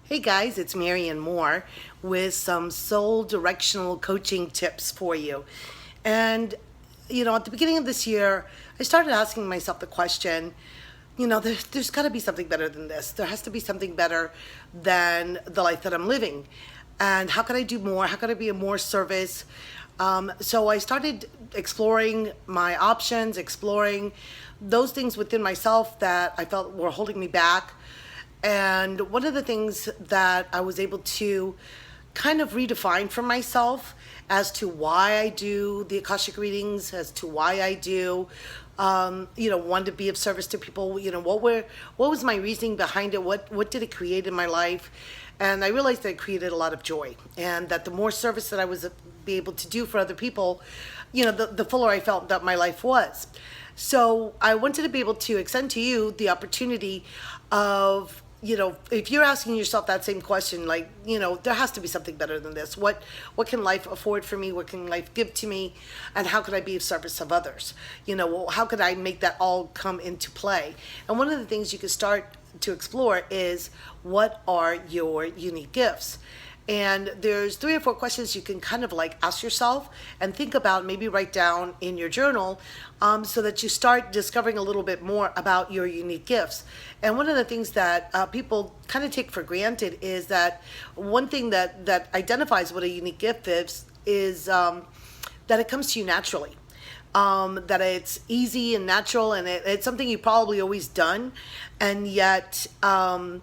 Hey guys, it's Mariann Moore with some soul directional coaching tips for you. And, at the beginning of this year, I started asking myself the question, there's got to be something better than this. There has to be something better than the life that I'm living. And how could I do more? How could I be of more service? So I started exploring my options, exploring those things within myself that I felt were holding me back. And one of the things that I was able to kind of redefine for myself as to why I do the Akashic readings, as to why I do, want to be of service to people. What was my reasoning behind it? What did it create in my life? And I realized that it created a lot of joy, and that the more service that I was be able to do for other people, the fuller I felt that my life was. So I wanted to be able to extend to you the opportunity of, if you're asking yourself that same question, like, there has to be something better than this. What can life afford for me? What can life give to me? And how could I be of service of others? How could I make that all come into play? And one of the things you can start to explore is, what are your unique gifts? And there's 3 or 4 questions you can kind of like ask yourself and think about, maybe write down in your journal, so that you start discovering a little bit more about your unique gifts. And one of the things that people kind of take for granted is that one thing that identifies what a unique gift is that it comes to you naturally. That it's easy and natural, and it's something you've probably always done, and yet, do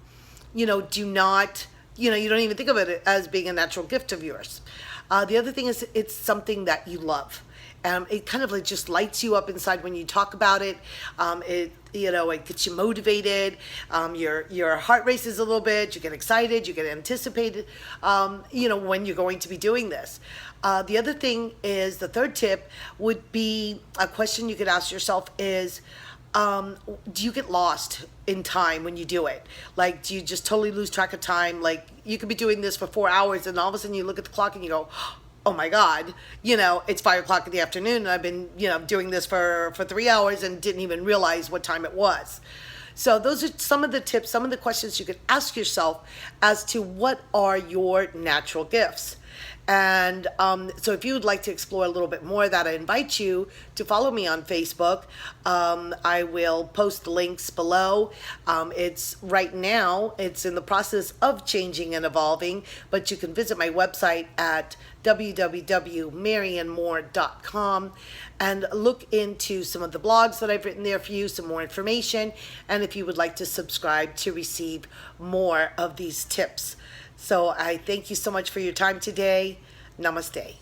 not, you don't even think of it as being a natural gift of yours. The other thing is, it's something that you love. It kind of like just lights you up inside when you talk about it. It gets you motivated. Your heart races a little bit. You get excited. You get anticipated. When you're going to be doing this. The other thing is, the third tip would be a question you could ask yourself is, do you get lost in time when you do it? Like, do you just totally lose track of time? Like, you could be doing this for 4 hours, and all of a sudden you look at the clock and you go, oh my God, it's 5 o'clock in the afternoon, and I've been, doing this for 3 hours and didn't even realize what time it was. So those are some of the tips, some of the questions you could ask yourself as to what are your natural gifts. And so if you would like to explore a little bit more of that, I invite you to follow me on Facebook. I will post links below. It's right now, it's in the process of changing and evolving, but you can visit my website at www.mariannmoore.com and look into some of the blogs that I've written there for you, some more information, and if you would like to subscribe to receive more of these tips. So I thank you so much for your time today. Namaste.